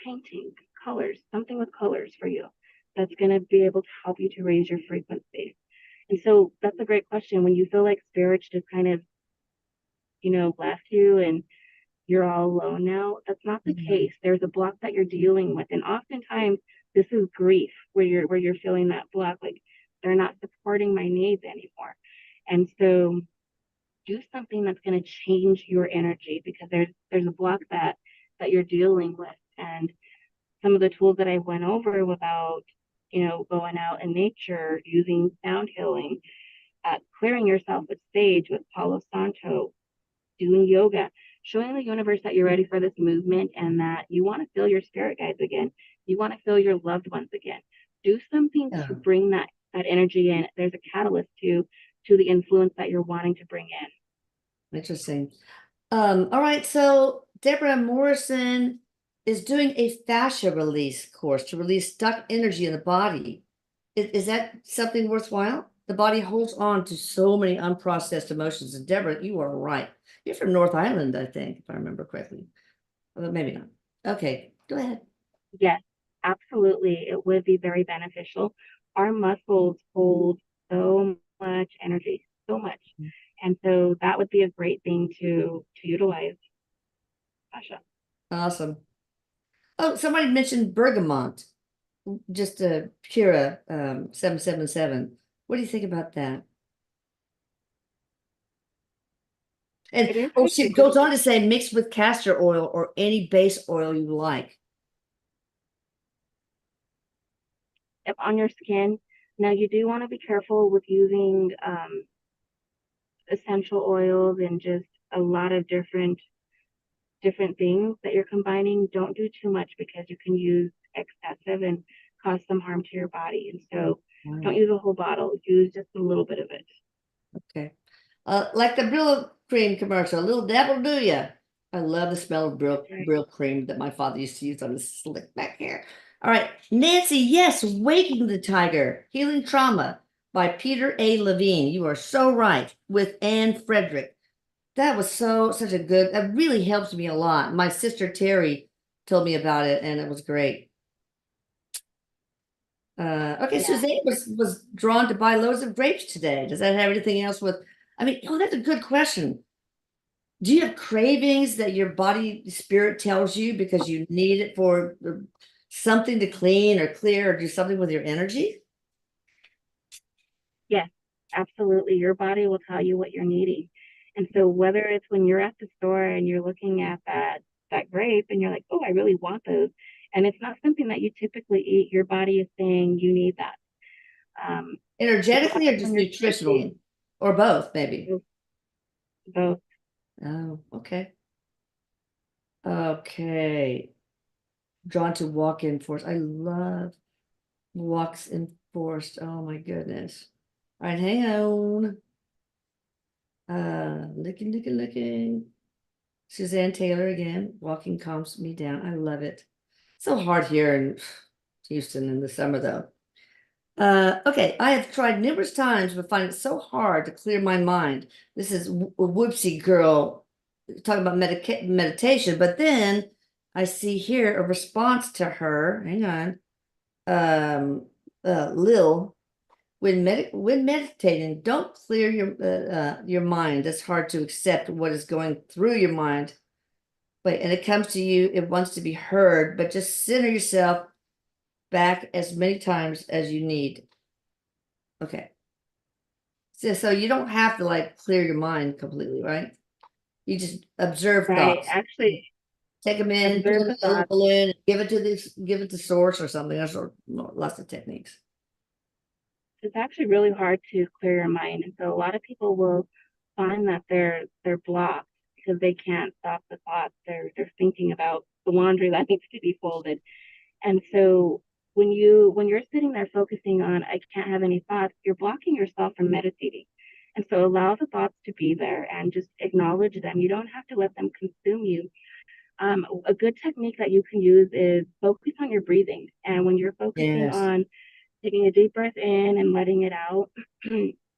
Painting, colors, something with colors for you that's going to be able to help you to raise your frequency. And so that's a great question. When you feel like spirits just kind of, left you and you're all alone now, that's not the case. There's a block that you're dealing with. And oftentimes this is grief where you're feeling that block, like they're not supporting my needs anymore. And so do something that's going to change your energy, because there's a block that you're dealing with. And some of the tools that I went over about, going out in nature, using sound healing, clearing yourself with sage, with Palo Santo, doing yoga, showing the universe that you're ready for this movement and that you want to feel your spirit guides again. You want to feel your loved ones again. Do something to bring that energy in. There's a catalyst to the influence that you're wanting to bring in. Interesting. All right. So Deborah Morrison is doing a fascia release course to release stuck energy in the body. Is that something worthwhile? The body holds on to so many unprocessed emotions. And Deborah, you are right. You're from North Island, I think, if I remember correctly. Well, maybe not. Okay, go ahead. Yes, absolutely. It would be very beneficial. Our muscles hold so much energy, so much. And so that would be a great thing to utilize. Sasha. Awesome. Oh, somebody mentioned bergamot. Just a Kira 777. What do you think about that? And she goes on to say mix with castor oil or any base oil you like. If on your skin. Now you do want to be careful with using essential oils and just a lot of different things that you're combining. Don't do too much, because you can use excessive and cause some harm to your body. And so don't use a whole bottle, use just a little bit of it. Okay. Like the Brill cream commercial, a little dabble, do ya? I love the smell of Brill cream that my father used to use on his slick back hair. All right, Nancy, yes, Waking the Tiger, Healing Trauma by Peter A. Levine. You are so right, with Anne Frederick. That was such a good, that really helped me a lot. My sister Terry told me about it, and it was great. Okay, yeah. Suzanne was drawn to buy loads of grapes today. Does that have anything else with? I mean, that's a good question. Do you have cravings that your body spirit tells you because you need it for something to clean or clear or do something with your energy? Yes, absolutely. Your body will tell you what you're needing. And so whether it's when you're at the store and you're looking at that grape and you're like, oh, I really want those, and it's not something that you typically eat, your body is saying you need that. Energetically or just nutritionally? Or both, maybe? Both. Oh, okay. Okay. Drawn to walk in forest. I love walks in forest. Oh my goodness. All right, hang on. Looking. Suzanne Taylor again. Walking calms me down. I love it. So hard here, and Houston in the summer though. Okay, I have tried numerous times but find it so hard to clear my mind. This is Whoopsie Girl talking about meditation, but then I see here a response to her. Hang on. Lil, when meditating, don't clear your mind. It's hard to accept what is going through your mind. Wait, and it comes to you, it wants to be heard, but just center yourself back as many times as you need. Okay. So you don't have to like clear your mind completely, right? You just observe Right. thoughts. Actually, Take them in, put observe them the in a little thoughts. balloon, give it to source or something. There's lots of techniques. It's actually really hard to clear your mind. And so a lot of people will find that they're blocked because they can't stop the thoughts. They're thinking about the laundry that needs to be folded. And so when you're sitting there focusing on I can't have any thoughts, you're blocking yourself from meditating. And so allow the thoughts to be there and just acknowledge them. You don't have to let them consume you. A good technique that you can use is focus on your breathing. And when you're focusing Yes. on taking a deep breath in and letting it out,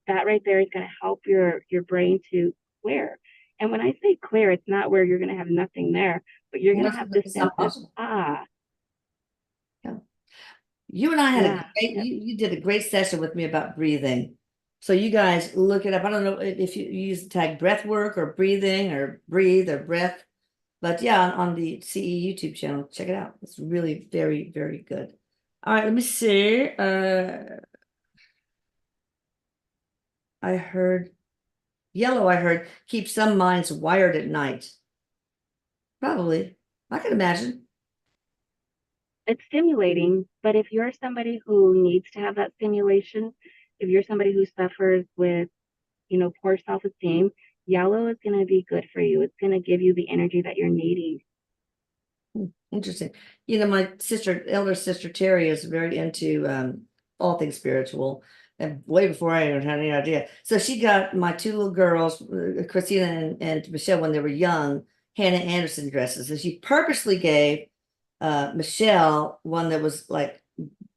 that right there is going to help your brain to clear. And when I say clear, it's not where you're going to have nothing there, but you're going to have this It's sense not of, possible. Yeah. You and I had a yeah, great, you did a great session with me about breathing. So you guys look it up. I don't know if you use the tag breath work or breathing or breathe or breath, but yeah, on the CE YouTube channel, check it out. It's really very, very good. All right, let me see. I heard yellow, I heard keep some minds wired at night. Probably. I can imagine. it's stimulating. But if you're somebody who needs to have that stimulation, if you're somebody who suffers with, poor self-esteem, yellow is going to be good for you. It's going to give you the energy that you're needing. Interesting. My elder sister Terry is very into all things spiritual, and way before I even had any idea. So she got my two little girls, Christina and Michelle, when they were young, Hannah Anderson dresses. And she purposely gave Michelle one that was like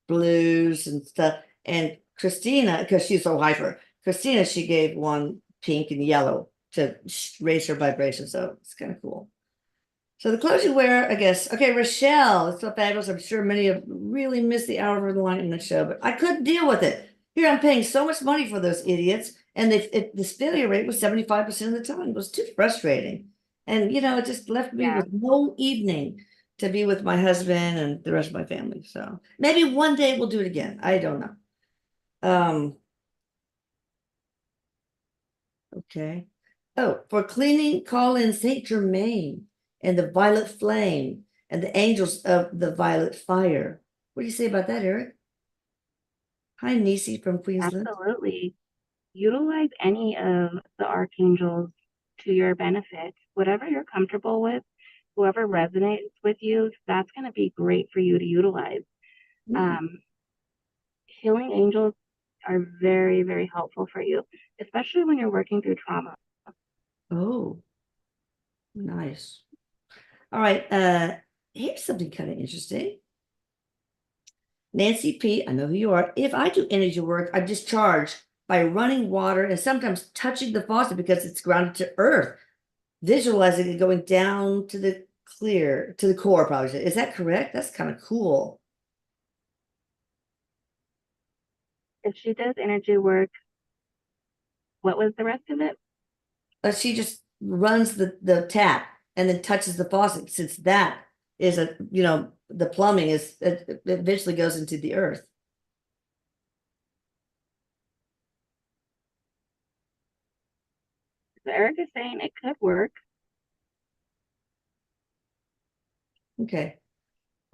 blues and stuff, and Christina, because she's so hyper, Christina, she gave one pink and yellow to raise her vibration. So it's kind of cool. So the clothes you wear, I guess. Okay, Rochelle, it's so fabulous. I'm sure many have really missed the hour of the line in the show, but I couldn't deal with it. Here I'm paying so much money for those idiots, and the failure rate was 75% of the time. It was too frustrating. And it just left me Yeah. with no evening to be with my husband and the rest of my family. So maybe one day we'll do it again. I don't know. Okay. Oh, for cleaning, call in Saint Germain and the violet flame and the angels of the violet fire. What do you say about that, Eric? Hi, Nisi from Queensland. Absolutely. Utilize any of the archangels to your benefit. Whatever you're comfortable with, whoever resonates with you, that's going to be great for you to utilize. Healing angels are very, very helpful for you, especially when you're working through trauma. Oh, nice. All right. Here's something kind of interesting. Nancy P, I know who you are. If I do energy work, I discharge by running water and sometimes touching the faucet because it's grounded to earth, visualizing it going down to the core, probably. Is that correct? That's kind of cool. If she does energy work, what was the rest of it? She just runs the tap and then touches the faucet, since that is the plumbing is it eventually goes into the earth. So Eric is saying it could work. Okay.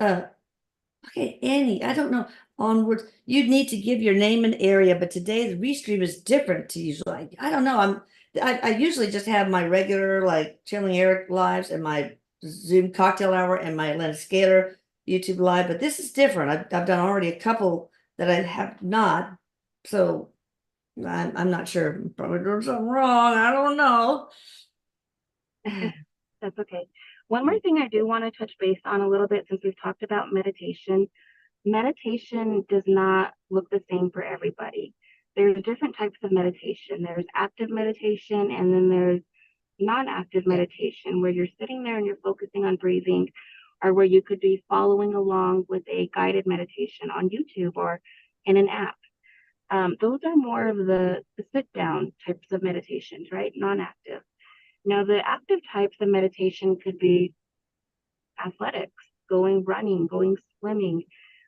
Okay, Annie, I don't know. Onwards, you'd need to give your name and area, but today the restream is different to usual. I don't know. I usually just have my regular like Chilling Eric lives and my Zoom cocktail hour and my Atlantis Scalar YouTube live, but this is different. I've done already a couple that I have not, so I'm not sure. I'm probably doing something wrong. I don't know. That's okay. One more thing I do want to touch base on a little bit, since we've talked about meditation. meditation does not look the same for everybody. There's different types of meditation. There's active meditation, and then there's non-active Yeah. meditation where you're sitting there and you're focusing on breathing, or where you could be following along with a guided meditation on YouTube or in an app. Those are more of the sit down types of meditations, right? Non-active. Now, the active types of meditation could be athletics, going running, going swimming.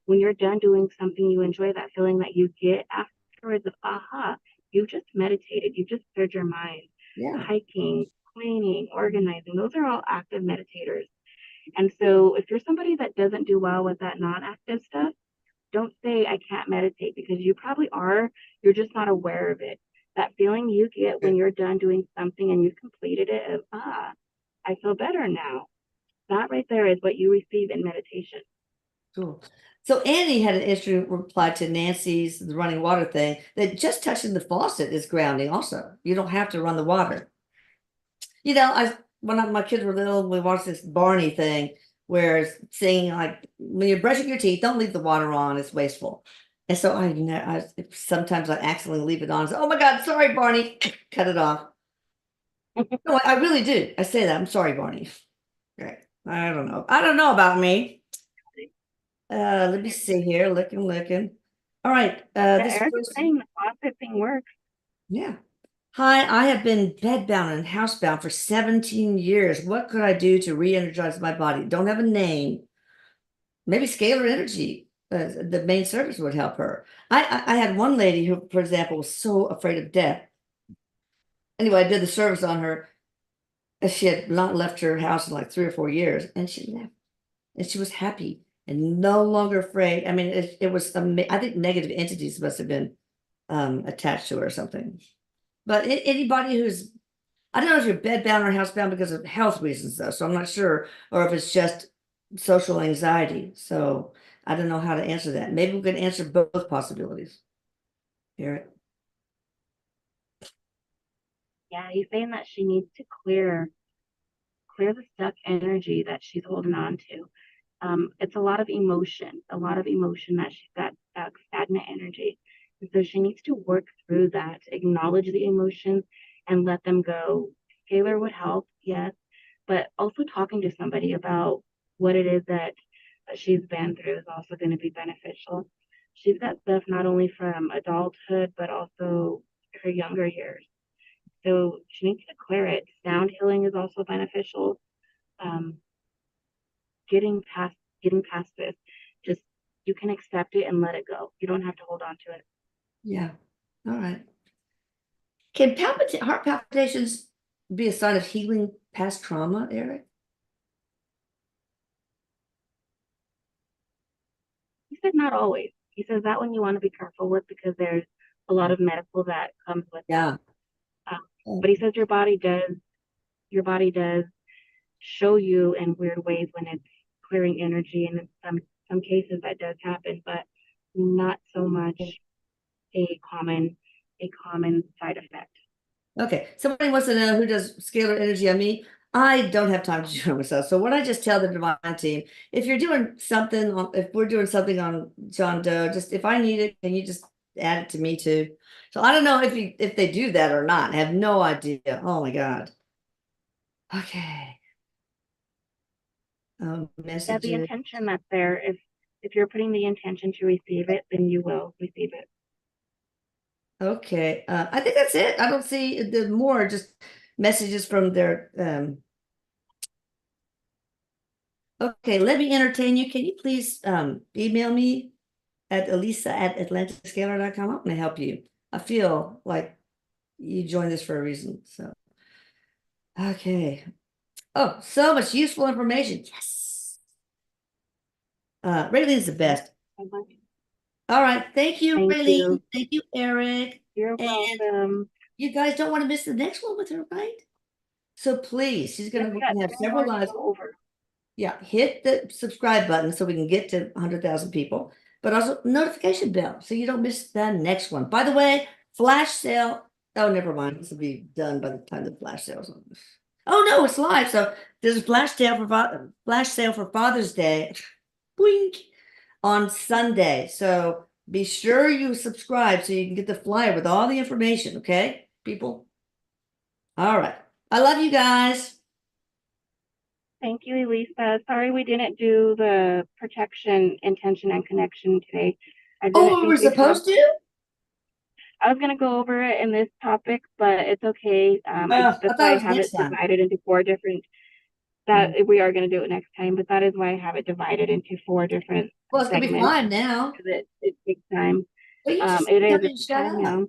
When you're done doing something you enjoy, that feeling that you get afterwards of, aha, you just meditated, you just cleared your mind. Yeah. Hiking, cleaning, organizing, those are all active meditators. And so if you're somebody that doesn't do well with that non-active stuff, don't say I can't meditate, because you probably are. You're just not aware of it. That feeling you get when you're done doing something and you've completed it of, I feel better now. That right there is what you receive in meditation. Cool. So Annie had an interesting reply to Nancy's the running water thing, that just touching the faucet is grounding also. You don't have to run the water. You know, when my kids were little, we watched this Barney thing where it's saying like, when you're brushing your teeth, don't leave the water on, it's wasteful. And so sometimes I accidentally leave it on. And say, oh my God, sorry, Barney, cut it off. No, I really do. I say that. I'm sorry, Barney. Right. I don't know. I don't know about me. Let me see here. Looking. All right. This Eric is person, saying the faucet thing works. yeah. Hi, I have been bedbound and housebound for 17 years. What could I do to re-energize my body? Don't have a name. Maybe scalar energy. The main service would help her. I had one lady who, for example, was so afraid of death. Anyway, I did the service on her. She had not left her house in like 3 or 4 years, and she left, and she was happy and no longer afraid. I mean, it was I think negative entities must have been attached to her or something. But anybody who's, I don't know if you're bedbound or housebound because of health reasons, though. So I'm not sure, or if it's just social anxiety. So I don't know how to answer that. Maybe we can answer both possibilities. Here. Yeah, he's saying that she needs to clear the stuck energy that she's holding on to. It's a lot of emotion that she's got, stuck, stagnant energy. And so she needs to work through that, acknowledge the emotions and let them go. Scalar would help, yes, but also talking to somebody about what it is that she's been through is also going to be beneficial. She's got stuff not only from adulthood, but also her younger years. So she needs to clear it. Sound healing is also beneficial. Um, getting past this, just, you can accept it and let it go. You don't have to hold on to it. Yeah. All right. Can heart palpitations be a sign of healing past trauma, Eric? He said not always. He says that one you want to be careful with, because there's a lot of medical that comes with Yeah. that. But he says your body does show you in weird ways when it's clearing energy, and in some cases that does happen, but not so much a common side effect. Okay, somebody wants to know who does scalar energy on me. I don't have time to do it myself. So what I just tell the divine team, if you're doing something if we're doing something on John Doe, just if I need it, can you just add it to me too? So I don't know if they do that or not. I have no idea. Oh my God. Okay. Yeah, the Messages. intention that's there, if you're putting the intention to receive it, then you will receive it. Okay. I think that's it. I don't see the more just messages from their okay, let me entertain you. Can you please email me at elisa@atlanticscalar.com? I'm going to help you. I feel like you joined this for a reason. So, okay. Oh, so much useful information. Yes. Raylene's the best. All right. Thank you, Thank Raylene. you. Thank you, Eric. You're And welcome. you guys don't want to miss the next one with her, right? So please, she's going We to got have 3 several more to lives. go over. Yeah, hit the subscribe button so we can get to 100,000 people, but also notification bell so you don't miss the next one. By the way, flash sale. Oh, never mind. This will be done by the time the flash sale's on. Oh no, it's live. So there's a flash sale for Father's Day. Boink. on Sunday. So be sure you subscribe so you can get the flyer with all the information, okay, people? All right. I love you guys. Thank you, Elisa. Sorry we didn't do the protection, intention, and connection today. I didn't Oh, we think were we'd have. supposed to? I was going to go over it in this topic, but it's okay. I That's thought why it I was have it next time. divided into 4 different. That we are going to do it next time, but that is why I have it divided into 4 different Well, it's gonna be segments fine now. because it takes time. But you just It tell is me to it's shut time up. now.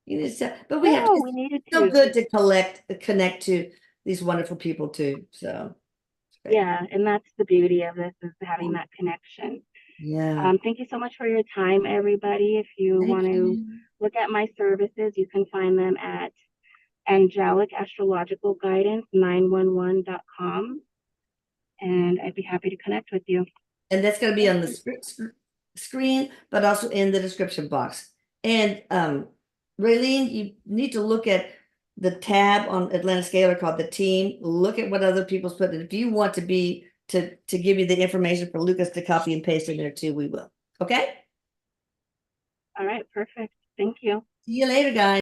You need to, but we have No, to, we needed it's so to. good to connect to these wonderful people too. So it's great. Yeah, and that's the beauty of this is having that connection. Yeah. Thank you so much for your time, everybody. If you Thank want to you. look at my services, you can find them at Angelic Astrological Guidance 911.com, and I'd be happy to connect with you. And that's going to be on the screen, but also in the description box. And Raylene, you need to look at the tab on Atlantis Scalar called the team. Look at what other people's put. And if you want to be to give you the information for Lucas to copy and paste in there too, we will. Okay. All right, perfect. Thank you. See you later, guys.